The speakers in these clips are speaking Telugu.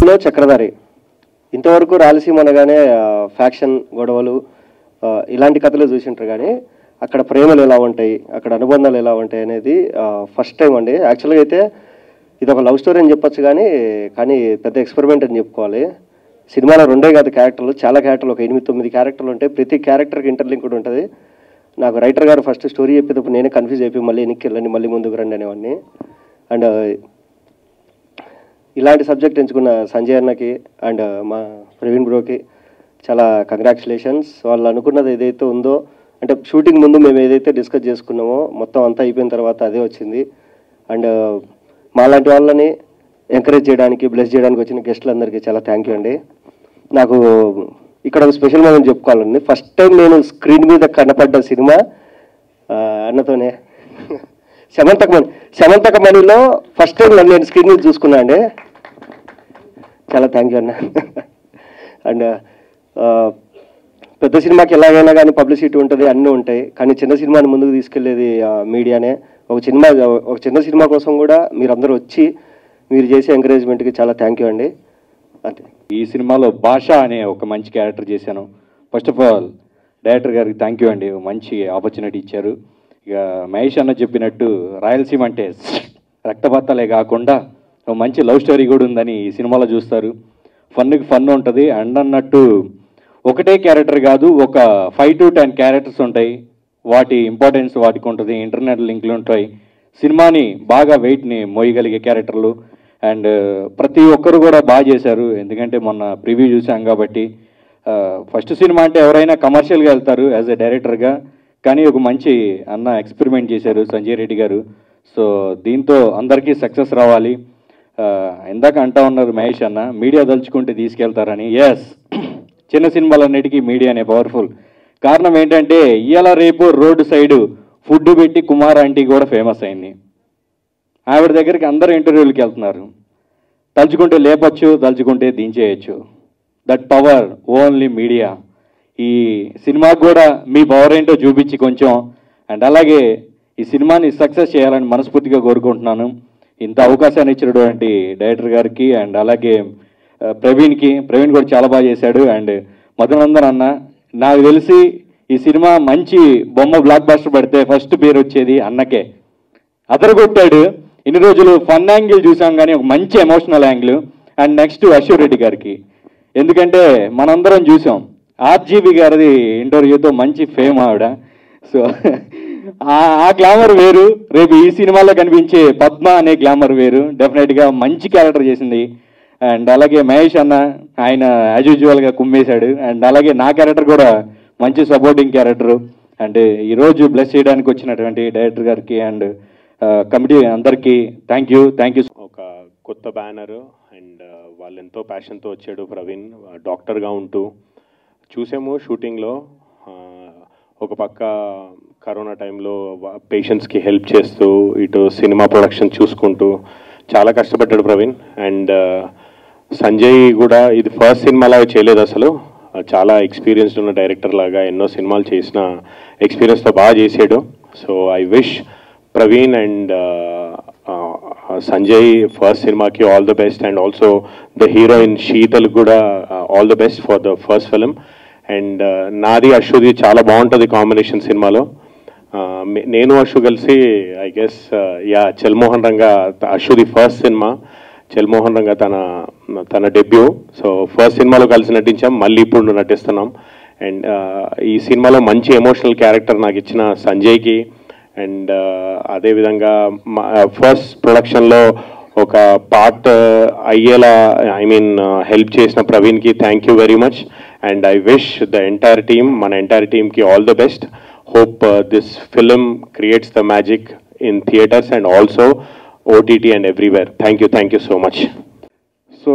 అందులో చక్రధారి. ఇంతవరకు రాయలసీమ అనగానే ఫ్యాక్షన్ గొడవలు ఇలాంటి కథలు చూసింటారు, కానీ అక్కడ ప్రేమలు ఎలా ఉంటాయి, అక్కడ అనుబంధాలు ఎలా ఉంటాయి అనేది ఫస్ట్ టైం అండి. యాక్చువల్గా అయితే ఇది ఒక లవ్ స్టోరీ అని చెప్పొచ్చు, కానీ పెద్ద ఎక్స్పెరిమెంట్ అని చెప్పుకోవాలి. సినిమాలో 2 కాదు క్యారెక్టర్లు, చాలా క్యారెక్టర్లు, ఒక 8-9 క్యారెక్టర్లు ఉంటాయి. ప్రతి క్యారెక్టర్కి ఇంటర్లింక్డ్ ఉంటుంది. నాకు రైటర్ గారు ఫస్ట్ స్టోరీ చెప్పేటప్పుడు నేనే కన్ఫ్యూజ్ అయిపోయి మళ్ళీ వెనక్కి వెళ్ళండి, మళ్ళీ ముందుకు రండి అనేవాడిని. అండ్ ఇలాంటి సబ్జెక్ట్ ఎంచుకున్న సంజయ్ అన్నకి అండ్ మా ప్రవీణ్ బ్రోకి చాలా కంగ్రాచులేషన్స్. వాళ్ళు అనుకున్నది ఏదైతే ఉందో, అంటే షూటింగ్ ముందు మేము ఏదైతే డిస్కస్ చేసుకున్నామో మొత్తం అంతా అయిపోయిన తర్వాత అదే వచ్చింది. అండ్ మాలాంటి వాళ్ళని ఎంకరేజ్ చేయడానికి, బ్లెస్ చేయడానికి వచ్చిన గెస్టులందరికీ చాలా థ్యాంక్ యూ అండి. నాకు ఇక్కడ ఒక స్పెషల్ మూమెంట్ చెప్పుకోవాలండి. ఫస్ట్ టైం నేను స్క్రీన్ మీద కనపడ్డ సినిమా అన్నతోనే, శమంతకమణిలో ఫస్ట్ టైం నేను స్క్రీన్ మీద చూసుకున్నా అండి. చాలా థ్యాంక్ యూ అన్న. అండ్ పెద్ద సినిమాకి ఎలాగైనా కానీ పబ్లిసిటీ ఉంటుంది, అన్నీ ఉంటాయి, కానీ చిన్న సినిమాని ముందుకు తీసుకెళ్లేది మీడియానే. ఒక చిన్న సినిమా కోసం కూడా మీరందరూ వచ్చి మీరు చేసే ఎంకరేజ్మెంట్కి చాలా థ్యాంక్ యూ అండి. అంతే. ఈ సినిమాలో భాష అనే ఒక మంచి క్యారెక్టర్ చేశాను. ఫస్ట్ ఆఫ్ ఆల్ డైరెక్టర్ గారికి థ్యాంక్ యూ అండి, మంచి ఆపర్చునిటీ ఇచ్చారు. ఇక మహేష్ అన్న చెప్పినట్టు రాయలసీమ అంటే రక్తపాతాలే కాకుండా మంచి లవ్ స్టోరీ కూడా ఉందని ఈ సినిమాలో చూస్తారు. ఫన్కి ఫన్ ఉంటుంది. అండ్ అన్నట్టు ఒకటే క్యారెక్టర్ కాదు, ఒక 5 to 10 క్యారెక్టర్స్ ఉంటాయి. వాటి ఇంపార్టెన్స్ వాటికి ఉంటుంది, ఇంటర్నెట్ లింక్లు ఉంటాయి. సినిమాని బాగా వెయిట్ని మోయగలిగే క్యారెక్టర్లు. అండ్ ప్రతి ఒక్కరు కూడా బాగా చేశారు. ఎందుకంటే మొన్న ప్రివ్యూ చూసాం కాబట్టి. ఫస్ట్ సినిమా అంటే ఎవరైనా కమర్షియల్గా వెళ్తారు యాజ్ ఎ డైరెక్టర్గా, కానీ ఒక మంచి అన్న ఎక్స్పెరిమెంట్ చేశారు సంజయ్ రెడ్డి గారు. సో దీంతో అందరికీ సక్సెస్ రావాలి. ఇందాక అంటా ఉన్నారు మహేష్ అన్న, మీడియా దలుచుకుంటే తీసుకెళ్తారని. ఎస్, చిన్న సినిమాలన్నిటికీ మీడియానే పవర్ఫుల్. కారణం ఏంటంటే ఇవాళ రేపు రోడ్డు సైడు ఫుడ్ పెట్టి కుమార్ ఆంటీ కూడా ఫేమస్ అయింది. ఆవిడ దగ్గరికి అందరూ ఇంటర్వ్యూలకి వెళ్తున్నారు. తలుచుకుంటే లేపచ్చు, తలుచుకుంటే దించేయచ్చు. That power only media. ఈ సినిమాకు కూడా మీ పవర్ ఏంటో చూపించి కొంచెం, అండ్ అలాగే ఈ సినిమాని సక్సెస్ చేయాలని మనస్ఫూర్తిగా కోరుకుంటున్నాను. ఇంత అవకాశాన్ని ఇచ్చినటువంటి డైరెక్టర్ గారికి అండ్ అలాగే ప్రవీణ్ కూడా చాలా బాగా చేశాడు. అండ్ మధునందన్ అన్న, నాకు తెలిసి ఈ సినిమా మంచి బొమ్మ బ్లాక్ బస్టర్ పడితే ఫస్ట్ పేరు వచ్చేది అన్నకే. అదరగొట్టాడు. ఇన్ని రోజులు ఫన్ యాంగిల్ చూసాం కానీ ఒక మంచి emotional angle. And next Ashok Reddy గారికి, ఎందుకంటే మనందరం చూసాం ఆర్జీవి గారిది ఇంటర్వ్యూతో మంచి ఫేమ్ ఆవిడ. సో ఆ గ్లామర్ వేరు, రేపు ఈ సినిమాలో కనిపించే పద్మ అనే గ్లామర్ వేరు. డెఫినెట్గా మంచి క్యారెక్టర్ చేసింది. అండ్ అలాగే మహేష్ అన్న, ఆయన యాజ్ యూజువల్గా కుమ్మేశాడు. అండ్ అలాగే నా క్యారెక్టర్ కూడా మంచి సపోర్టింగ్ క్యారెక్టరు. అండ్ ఈరోజు బ్లెస్ చేయడానికి వచ్చినటువంటి డైరెక్టర్ గారికి అండ్ కమిటీ అందరికీ థ్యాంక్ యూ. ఒక కొత్త బ్యానరు అండ్ వాళ్ళు ఎంతో ప్యాషన్తో వచ్చాడు ప్రవీణ్, డాక్టర్గా ఉంటూ చూసాము షూటింగ్లో. ఒక పక్క కరోనా టైంలో పేషెంట్స్కి హెల్ప్ చేస్తూ, ఇటు సినిమా ప్రొడక్షన్ చూసుకుంటూ చాలా కష్టపడ్డాడు ప్రవీణ్. అండ్ సంజయ్ కూడా ఇది ఫస్ట్ సినిమాలాగా చేయలేదు అసలు, చాలా ఎక్స్పీరియన్స్డ్ ఉన్న డైరెక్టర్ లాగా ఎన్నో సినిమాలు చేసిన ఎక్స్పీరియన్స్తో బాగా చేసాడు. So I wish Praveen and Sanjay first సినిమాకి all the best. And also the heroine Sheetal కూడా all the best for the first film. And నాది అశుది చాలా బాగుంటుంది కాంబినేషన్ సినిమాలో. నేను అశు కలిసి ఐ గెస్ చల్మోహన్ రంగా, అశుది ఫస్ట్ సినిమా, చల్మోహన్ రంగా తన డెబ్యూ. సో ఫస్ట్ సినిమాలో కలిసి నటించాం, మళ్ళీ ఇప్పుడు నటిస్తున్నాం. అండ్ ఈ సినిమాలో మంచి ఎమోషనల్ క్యారెక్టర్ నాకు ఇచ్చిన సంజయ్కి, అండ్ అదేవిధంగా ఫస్ట్ ప్రొడక్షన్లో ఒక పార్ట్ అయ్యేలా హెల్ప్ చేసిన ప్రవీణ్కి thank you very much. And I wish the entire team, మన ఎంటైర్ టీమ్కి all the best. Hope this film creates the magic in theaters and also OTT and everywhere. Thank you so much. So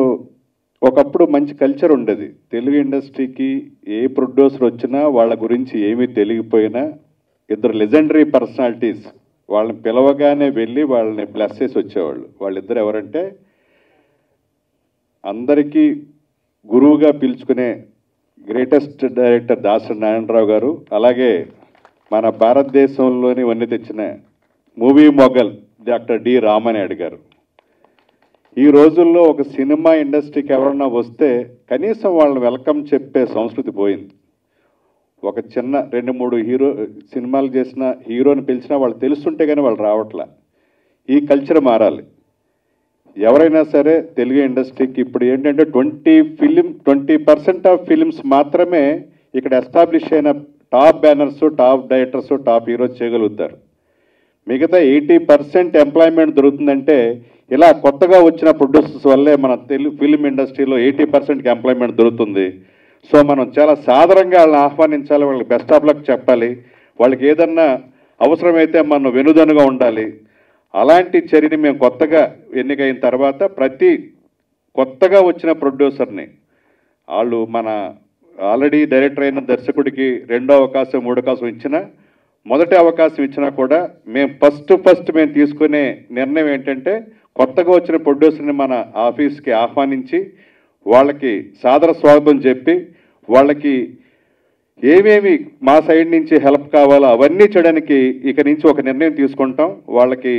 ఒకప్పుడు మంచి కల్చర్ ఉండేది తెలుగు ఇండస్ట్రీకి. ఏ ప్రొడ్యూసర్ వచ్చినా వాళ్ళ గురించి ఏమీ తెలియకపోయినా ఇద్దరు లెజెండరీ పర్సనాలిటీస్ వాళ్ళని పిలవగానే వెళ్ళి వాళ్ళని బ్లెస్ చేసి వచ్చేవాళ్ళు. వాళ్ళిద్దరు ఎవరంటే అందరికీ గురువుగా పిలుచుకునే గ్రేటెస్ట్ డైరెక్టర్ దాసరి నారాయణరావు గారు, అలాగే మన భారతదేశంలోని వన్నీ తెచ్చిన movie mogul doctor D Ramanaidu garu. ఈ రోజుల్లో ఒక సినిమా ఇండస్ట్రీకి ఎవరన్నా వస్తే కనీసం వాళ్ళని వెల్కమ్ చెప్పే సంస్కృతి పోయింది. ఒక చిన్న 2-3 సినిమాలు చేసిన హీరోని పిలిచినా వాళ్ళు తెలుస్తుంటే కానీ వాళ్ళు రావట్లా. ఈ కల్చర్ మారాలి. ఎవరైనా సరే తెలుగు ఇండస్ట్రీకి ఇప్పుడు ఏంటంటే 20% ఆఫ్ ఫిలిమ్స్ మాత్రమే ఇక్కడ ఎస్టాబ్లిష్ అయిన top banners, top directors, top heroes చేయగలుగుతారు. మిగతా 80% ఎంప్లాయ్మెంట్ దొరుకుతుందంటే ఇలా కొత్తగా వచ్చిన ప్రొడ్యూసర్స్ వల్లే మన తెలుగు ఫిలిం ఇండస్ట్రీలో 80%కి ఎంప్లాయ్మెంట్ దొరుకుతుంది. సో మనం చాలా సాధారణంగా వాళ్ళని ఆహ్వానించాలి, వాళ్ళకి బెస్ట్ ఆఫ్ లక్ చెప్పాలి, వాళ్ళకి ఏదన్నా అవసరమైతే మనం వెనుదనుగా ఉండాలి. అలాంటి చర్యని మేము కొత్తగా ఎన్నికైన తర్వాత ప్రతి కొత్తగా వచ్చిన ప్రొడ్యూసర్ని వాళ్ళు మన ఆల్రెడీ డైరెక్టర్ అయిన దర్శకుడికి 2వ అవకాశం 3వ అవకాశం ఇచ్చినా, మొదటి అవకాశం ఇచ్చినా కూడా మేము ఫస్ట్ మేము తీసుకునే నిర్ణయం ఏంటంటే కొత్తగా వచ్చిన ప్రొడ్యూసర్ని మన ఆఫీస్కి ఆహ్వానించి వాళ్ళకి సాదర స్వాగతం చెప్పి వాళ్ళకి ఏమేమి మా సైడ్ నుంచి హెల్ప్ కావాలో అవన్నీ చేయడానికి ఇక నుంచి ఒక నిర్ణయం తీసుకుంటాం. వాళ్ళకి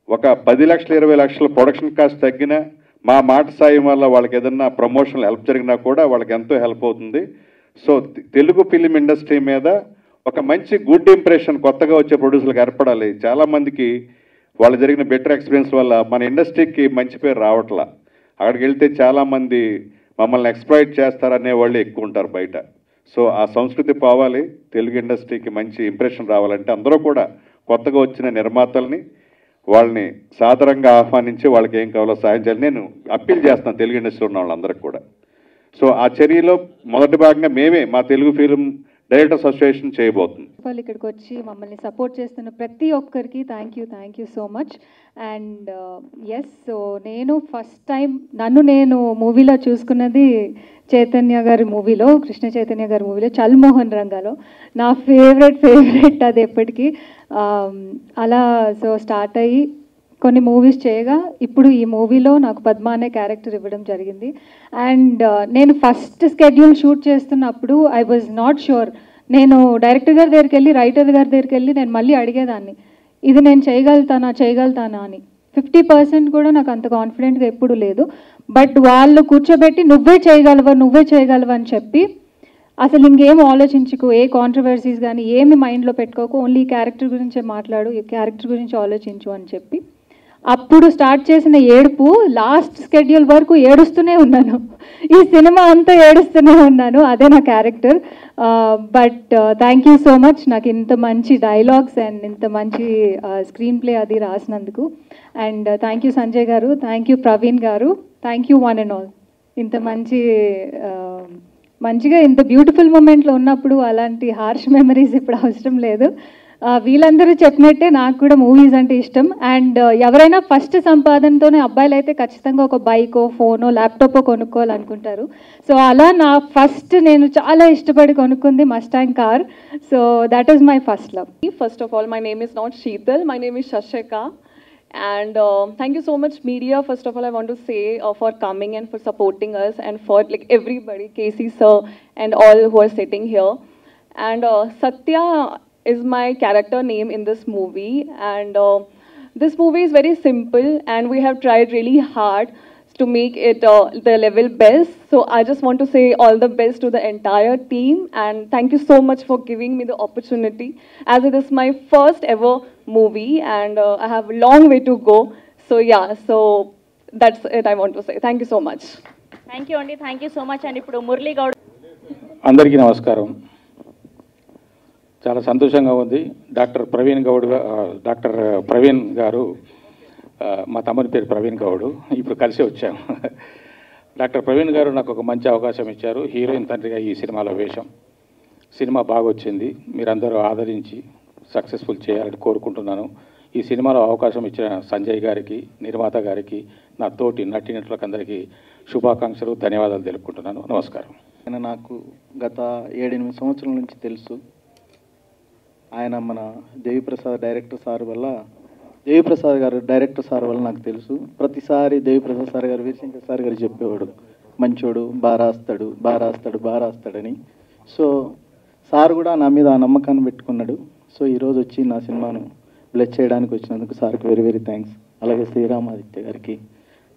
ఒక 10 లక్షలు 20 లక్షల ప్రొడక్షన్ కాస్ట్ తగ్గినా మా మాట సాయం వల్ల వాళ్ళకి ఏదన్నా ప్రమోషనల్ హెల్ప్ జరిగినా కూడా వాళ్ళకి ఎంతో హెల్ప్ అవుతుంది. సో తెలుగు ఫిలిం ఇండస్ట్రీ మీద ఒక మంచి గుడ్ ఇంప్రెషన్ కొత్తగా వచ్చే ప్రొడ్యూసర్లకు ఏర్పడాలి. చాలామందికి వాళ్ళు జరిగిన బెటర్ ఎక్స్పీరియన్స్ వల్ల మన ఇండస్ట్రీకి మంచి పేరు రావట్లా. అక్కడికి వెళ్తే చాలామంది మమ్మల్ని ఎక్స్ప్లాయిట్ చేస్తారనే వాళ్ళు ఎక్కువ ఉంటారు బయట. సో ఆ సంస్కృతి పోవాలి. తెలుగు ఇండస్ట్రీకి మంచి ఇంప్రెషన్ రావాలంటే అందరూ కూడా కొత్తగా వచ్చిన నిర్మాతల్ని వాళ్ళని సాదరంగా ఆహ్వానించి వాళ్ళకి ఏం కావాలో సాయం చేయాలి. నేను అప్పీల్ చేస్తాను తెలుగు ఇండస్ట్రీలో ఉన్న వాళ్ళందరికీ కూడా. సో ఆ చర్యలో మొదటి భాగంగా మేమే మా తెలుగు ఫిలిం డైరెక్టర్స్ అసోసియేషన్ చేయబోతుంది. వాళ్ళు ఇక్కడికి వచ్చి మమ్మల్ని సపోర్ట్ చేస్తున్న ప్రతి ఒక్కరికి thank you so much. And yes, so నేను ఫస్ట్ టైం నేను మూవీలో చూసుకున్నది చైతన్య గారి మూవీలో, కృష్ణ చైతన్య గారి మూవీలో చల్మోహన్ రంగాలో. నా ఫేవరెట్ అది ఎప్పటికీ. అలా సో స్టార్ట్ అయ్యి కొన్ని మూవీస్ చేయగా ఇప్పుడు ఈ మూవీలో నాకు పద్మ అనే క్యారెక్టర్ ఇవ్వడం జరిగింది. అండ్ నేను ఫస్ట్ స్కెడ్యూల్ షూట్ చేస్తున్నప్పుడు ఐ వాజ్ నాట్ షూర్. నేను డైరెక్టర్ గారి దగ్గరికి వెళ్ళి, రైటర్ గారి దగ్గరికి వెళ్ళి నేను మళ్ళీ అడిగేదాన్ని, ఇది నేను చేయగలుగుతానా అని. 50% కూడా నాకు అంత కాన్ఫిడెంట్గా ఎప్పుడు లేదు. బట్ వాళ్ళు కూర్చోబెట్టి నువ్వే చేయగలవు అని చెప్పి, అసలు ఇంకేం ఆలోచించుకో, ఏ కాంట్రవర్సీస్ కానీ ఏమి మైండ్లో పెట్టుకోకు, ఓన్లీ ఈ క్యారెక్టర్ గురించే మాట్లాడు, ఈ క్యారెక్టర్ గురించి ఆలోచించు అని చెప్పి అప్పుడు స్టార్ట్ చేసిన ఏడుపు లాస్ట్ స్కెడ్యూల్ వరకు ఏడుస్తూనే ఉన్నాను. ఈ సినిమా అంతా ఏడుస్తూనే ఉన్నాను. అదే నా character. But thank you so much నాకు ఇంత మంచి డైలాగ్స్ అండ్ ఇంత మంచి స్క్రీన్ ప్లే అది రాసినందుకు. అండ్ థ్యాంక్ యూ సంజయ్ గారు, థ్యాంక్ యూ ప్రవీణ్ గారు, thank you one and all. ఇంత మంచిగా ఇంత బ్యూటిఫుల్ మూమెంట్లో ఉన్నప్పుడు అలాంటి హార్ష్ మెమరీస్ ఇప్పుడు అవసరం లేదు. వీళ్ళందరూ చెప్పినట్టే నాకు కూడా మూవీస్ అంటే ఇష్టం. అండ్ ఎవరైనా ఫస్ట్ సంపాదనతోనే, అబ్బాయిలు అయితే ఖచ్చితంగా ఒక బైకో, ఫోనో, ల్యాప్టాపో కొనుక్కోవాలనుకుంటారు. సో అలా నా ఫస్ట్ నేను చాలా ఇష్టపడి కొనుక్కుంది Mustang car. So that is my first love. First of all, my name is not Sheetal, my name is Shashika. And thank you so much media. First of all, I want to say for coming and for supporting us, and for like everybody, Casey sir and all who are sitting here. And Satya is my character name in this movie, and this movie is very simple and we have tried really hard to make it the level best. So I just want to say all the best to the entire team, and thank you so much for giving me the opportunity, as it is my first ever movie and I have a long way to go. So yeah, so that's it I want to say. Thank you so much. Thank you Andy, thank you so much. And ఇప్పుడు మురళీ గౌడ్. అందరికీ నమస్కారం. చాలా సంతోషంగా ఉంది. డాక్టర్ ప్రవీణ్ గారు, మా తమ్ముని పేరు ప్రవీణ్ గౌడ్, ఇప్పుడు కలిసి వచ్చాము. డాక్టర్ ప్రవీణ్ గారు నాకు ఒక మంచి అవకాశం ఇచ్చారు, హీరోయిన్ తండ్రిగా ఈ సినిమాలో వేషం. సినిమా బాగా వచ్చింది, మీరందరూ ఆదరించి సక్సెస్ఫుల్ చేయాలని కోరుకుంటున్నాను. ఈ సినిమాలో అవకాశం ఇచ్చిన సంజయ్ గారికి, నిర్మాత గారికి, నా తోటి నటీనటులకు అందరికీ శుభాకాంక్షలు, ధన్యవాదాలు తెలుపుకుంటున్నాను. నమస్కారం. ఆయన నాకు గత 7-8 సంవత్సరాల నుంచి తెలుసు. ఆయన మన దేవిప్రసాద్ డైరెక్టర్ సార్ వల్ల, దేవిప్రసాద్ గారు డైరెక్టర్ సార్ వల్ల నాకు తెలుసు. ప్రతిసారి దేవిప్రసాద్ సార్ గారు, వీరశంకర్ సార్ గారు చెప్పేవాడు, మంచోడు, బాగా రాస్తాడని. సో సార్ కూడా నా మీద ఆ నమ్మకాన్ని పెట్టుకున్నాడు. సో ఈరోజు వచ్చి నా సినిమాను బ్లెస్ చేయడానికి వచ్చినందుకు సార్కి వెరీ థ్యాంక్స్. అలాగే శ్రీరామాదిత్య గారికి,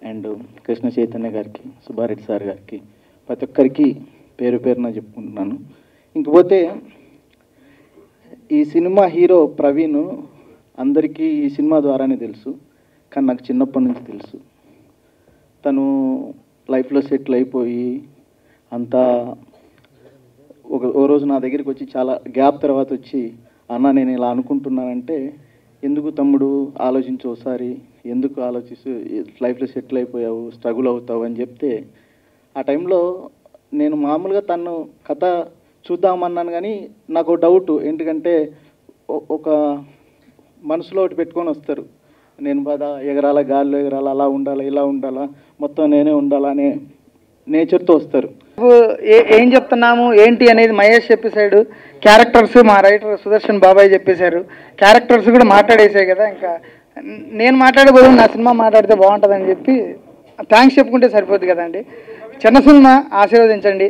అండ్ కృష్ణ చైతన్య గారికి, సుబ్బారెడ్డి సార్ గారికి, ప్రతి ఒక్కరికి పేరు పేరున చెప్పుకుంటున్నాను. ఇంకపోతే ఈ సినిమా హీరో ప్రవీణ్ అందరికీ ఈ సినిమా ద్వారానే తెలుసు, కానీ నాకు చిన్నప్పటి నుంచి తెలుసు. తను లైఫ్లో సెటిల్ అయిపోయి అంతా ఓ రోజు నా దగ్గరికి వచ్చి చాలా గ్యాప్ తర్వాత వచ్చి, అన్న నేను ఇలా అనుకుంటున్నానంటే, ఎందుకు తమ్ముడు ఆలోచించు ఒకసారి, ఎందుకు ఆలోచిస్తూ లైఫ్లో సెటిల్ అయిపోయావు, స్ట్రగుల్ అవుతావు అని చెప్తే, ఆ టైంలో నేను మామూలుగా తను కథ చూద్దామన్నాను. కానీ నాకు డౌట్ ఏంటంటే, ఒక మనసులో ఒకటి పెట్టుకొని వస్తారు, నేను బాధ ఎగరాల, గాల్లో ఎగరాల, అలా ఉండాలా, ఇలా ఉండాలా, మొత్తం నేనే ఉండాలా అనే నేచర్తో వస్తారు. ఏం చెప్తున్నాము ఏంటి అనేది మహేష్ చెప్పేశాడు. క్యారెక్టర్స్ మా రైటర్ సుదర్శన్ బాబాయ్ చెప్పేశారు. క్యారెక్టర్స్ కూడా మాట్లాడేసాయి కదా, ఇంకా నేను మాట్లాడే బదులు నా సినిమా మాట్లాడితే బాగుంటుందని చెప్పి థ్యాంక్స్ చెప్పుకుంటే సరిపోద్ది కదండి. చిన్న సినిమా ఆశీర్వదించండి.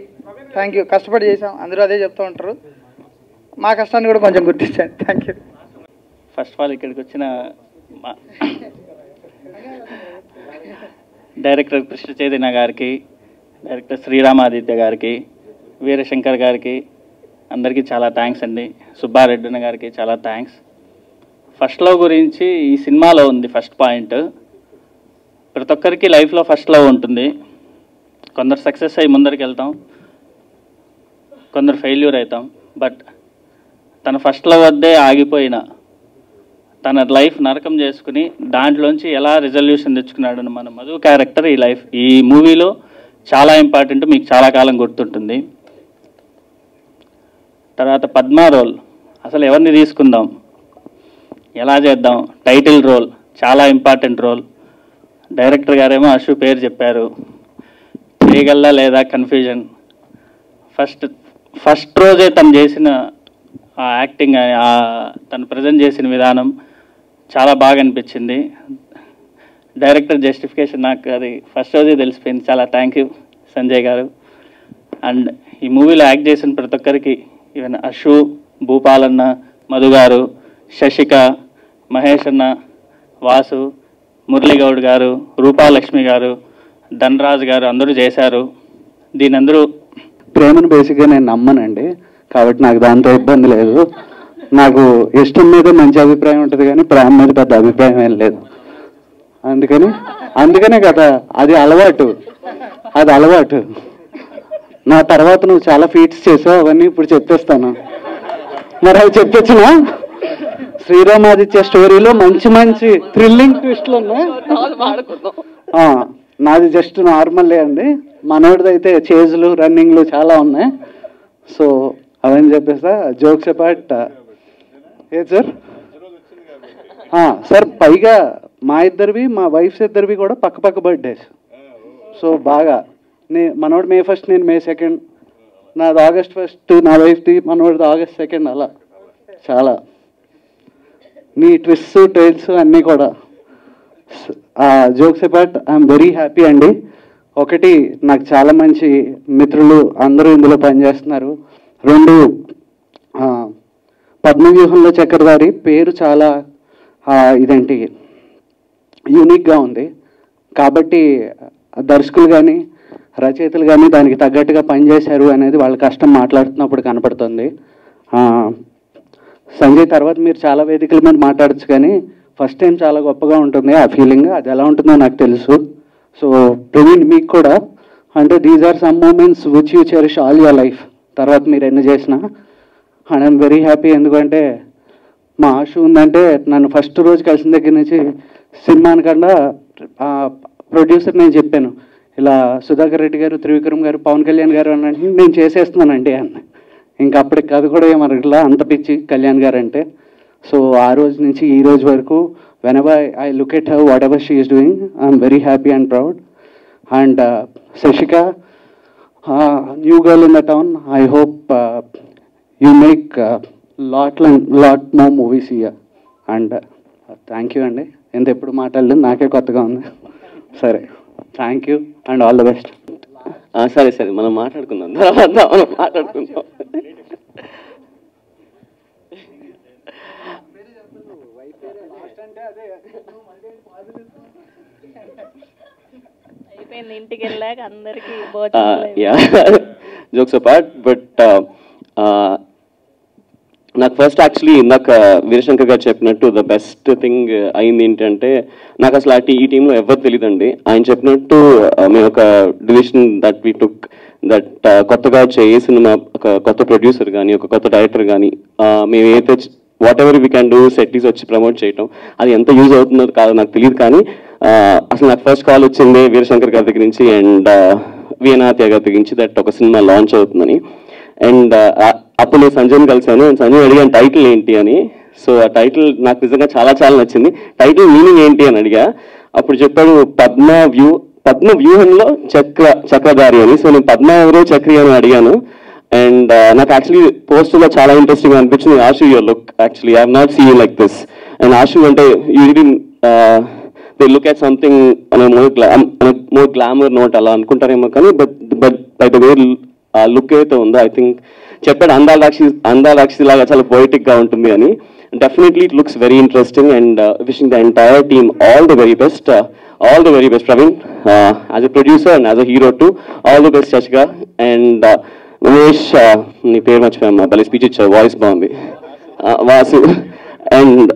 Thank you. కష్టపడి చేసాం, అందరూ అదే చెప్తూ ఉంటారు. మా కష్టాన్ని కూడా కొంచెం గుర్తించండి. Thank you. First of all ఇక్కడికి వచ్చిన డైరెక్టర్ కృష్ణ చైతన్య గారికి, డైరెక్టర్ శ్రీరామాదిత్య గారికి, వీరశంకర్ గారికి అందరికీ చాలా థ్యాంక్స్ అండి. సుబ్బారెడ్డి గారికి చాలా థ్యాంక్స్. ఫస్ట్ లవ్ గురించి ఈ సినిమాలో ఉంది ఫస్ట్ పాయింట్. ప్రతి ఒక్కరికి లైఫ్లో ఫస్ట్ లవ్ ఉంటుంది. కొందరు సక్సెస్ అయ్యి ముందరికి వెళ్తాం, కొందరు ఫెయిల్యూర్ అవుతాం. బట్ తన ఫస్ట్ లవ్ వద్దే ఆగిపోయిన, తన లైఫ్ నరకం చేసుకుని దాంట్లోంచి ఎలా రిజల్యూషన్ తెచ్చుకున్నాడు మన మధు క్యారెక్టర్ ఈ మూవీలో చాలా ఇంపార్టెంట్, మీకు చాలా కాలం గుర్తుంటుంది. తర్వాత పద్మా రోల్, అసలు ఎవరిని తీసుకుందాం, ఎలా చేద్దాం, టైటిల్ రోల్ చాలా ఇంపార్టెంట్ రోల్. డైరెక్టర్ గారేమో అశు పేరు చెప్పారు, చేయగలదా లేదా కన్ఫ్యూజన్. ఫస్ట్ రోజే తను చేసిన ఆ యాక్టింగ్, తను ప్రజెంట్ చేసిన విధానం చాలా బాగా అనిపించింది. డైరెక్టర్ జస్టిఫికేషన్ నాకు అది ఫస్ట్ రోజే తెలిసిపోయింది. చాలా థ్యాంక్ యూ సంజయ్ గారు. అండ్ ఈ మూవీలో యాక్ట్ చేసిన ప్రతి ఒక్కరికి, ఈవెన్ అశు, భూపాలన్న, మధు గారు, శశిక, మహేష్ అన్న, వాసు, మురళీగౌడ్ గారు, రూపాలక్ష్మి గారు, ధనరాజ్ గారు అందరూ చేశారు. దీని అందరూ ప్రేమను బేసిక్గా నేను నమ్మనండి, కాబట్టి నాకు దాంతో ఇబ్బంది లేదు. నాకు ఇష్టం మీద మంచి అభిప్రాయం ఉంటుంది, కానీ ప్రేమ మీద పెద్ద అభిప్రాయం ఏం లేదు. అందుకనే కదా అది అలవాటు. నా తర్వాత నువ్వు చాలా ఫీట్స్ చేసావు, అవన్నీ ఇప్పుడు చెప్పేస్తాను. మరి అవి చెప్పొచ్చునా? శ్రీరామాదిత్య స్టోరీలో మంచి మంచి థ్రిల్లింగ్ ట్విస్ట్లు ఉన్నాయి. నాది జస్ట్ నార్మల్లే అండి. మనోడిది అయితే చేజులు, రన్నింగ్లు చాలా ఉన్నాయి. సో అవన్నీ చెప్పేస్తా. జోక్స్ అపార్ట్, ఏది సార్? సార్ పైగా మా ఇద్దరివి, మా వైఫ్స్ ఇద్దరివి కూడా పక్క బర్త్డేస్. సో బాగా మనోడు May 1, నేను May 2, నాది August 1, నా వైఫ్ది, మనోడిది August 2. అలా చాలా నీ ట్విస్ట్ టైల్స్ అన్నీ కూడా. Jokes apart, I'm very happy అండి. ఒకటి, నాకు చాలా మంచి మిత్రులు అందరూ ఇందులో పనిచేస్తున్నారు. 2, పద్మవ్యూహంలో చక్రధారి పేరు చాలా ఇదేంటి యూనిక్గా ఉంది, కాబట్టి దర్శకులు కానీ రచయితలు కానీ దానికి తగ్గట్టుగా పనిచేశారు అనేది వాళ్ళ కష్టం మాట్లాడుతున్నప్పుడు కనపడుతుంది. సంజయ్ తర్వాత మీరు చాలా వేదికల మీద మాట్లాడచ్చు, కానీ ఫస్ట్ టైం చాలా గొప్పగా ఉంటుంది ఆ ఫీలింగ్. అది ఎలా ఉంటుందో నాకు తెలుసు. సో ప్రవీణ్, మీకు కూడా అంటే these are some moments which you cherish all your life. తర్వాత మీరు ఎన్ని చేసినా అండ్ ఐఎమ్ వెరీ హ్యాపీ. ఎందుకంటే మా ఆశ ఉందంటే, నన్ను ఫస్ట్ రోజు కలిసిన దగ్గర నుంచి సినిమానికన్నా ప్రొడ్యూసర్ నేను చెప్పాను, ఇలా సుధాకర్ రెడ్డి గారు, త్రివిక్రమ్ గారు, పవన్ కళ్యాణ్ గారు అని అంటే నేను చేసేస్తున్నానండి అన్న. ఇంకా అప్పటికి అది కూడా ఏమనట్లా, అంత పిచ్చి కళ్యాణ్ గారు అంటే. సో ఆ రోజు నుంచి ఈ రోజు వరకు whenever I look at her, whatever she is doing, I'm very happy and proud. And Sashika, new girl in the town, I hope you make lot more movies here. And thank you అండి. ఎంత ఎప్పుడు మాట్లాడలేదు, నాకే కొత్తగా ఉంది. సరే, thank you and all the best. సరే మనం మాట్లాడుకుందాం, తర్వాత మనం మాట్లాడుకుందాం. అయిపోయింది, ఇంటికి వెళ్ళాక అందరికి భోజనం. యా, జోక్స్ అపార్ట్, బట్ నాకు ఫస్ట్ యాక్చువల్లీ ఇందాక వీరశంకర్ గారు చెప్పినట్టు ద బెస్ట్ థింగ్ అయింది ఏంటంటే, నాకు అసలు ఈ టీంలో ఎవరు తెలియదండి. ఆయన చెప్పినట్టు మేము ఒక division that we took that కొత్తగా ఏ సినిమా ఒక కొత్త ప్రొడ్యూసర్ కానీ ఒక కొత్త డైరెక్టర్ కానీ మేము ఏదైతే whatever we can do సెట్టీస్ వచ్చి ప్రమోట్ చేయటం, అది ఎంత యూజ్ అవుతుందో కాదు నాకు తెలియదు. కానీ అసలు నాకు ఫస్ట్ కాల్ వచ్చింది వీరశంకర్ గారి దగ్గర నుంచి అండ్ వీణాత్య గారి దగ్గర నుంచి దట్ ఒక సినిమా లాంచ్ అవుతుందని. అండ్ అప్పుడు నేను సంజయ్ని కలిశాను. సంజయ్ అడిగాను టైటిల్ ఏంటి అని. సో ఆ టైటిల్ నాకు నిజంగా చాలా చాలా నచ్చింది. టైటిల్ మీనింగ్ ఏంటి అని అడిగా. అప్పుడు చెప్పాడు పద్మ వ్యూహంలో చక్రధారి అని. సో నేను పద్మ ఎవరో చక్రి అని అడిగాను. అండ్ నాకు యాక్చువల్లీ పోస్టర్లో చాలా ఇంట్రెస్టింగ్ అనిపించింది. Ashu your look actually I have not seen like this. And Ashu అంటే usually they look at something more glamour note అలా అనుకుంటారేమో, కానీ but by the way look అయితే ఉందో ఐ థింక్ చెప్పాడు అందాల రాక్షసి లాగా చాలా పొయిటిక్ గా ఉంటుంది అని. Definitely it looks very interesting and wishing the entire team all the very best. All the very best Praveen, as a producer and as a hero to all the best శశిగా. అండ్ ఉమేష్, నీ పేరు మర్చిపోయామ్మా, భలే స్పీచ్ ఇచ్చావు, వాయిస్ బాగుంది. వాసు అండ్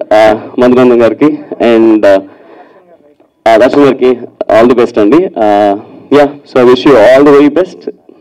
మందుగంధం గారికి అండ్ దర్శన్ గారికి ఆల్ ది బెస్ట్ అండి. Yeah, so I wish you all the very best.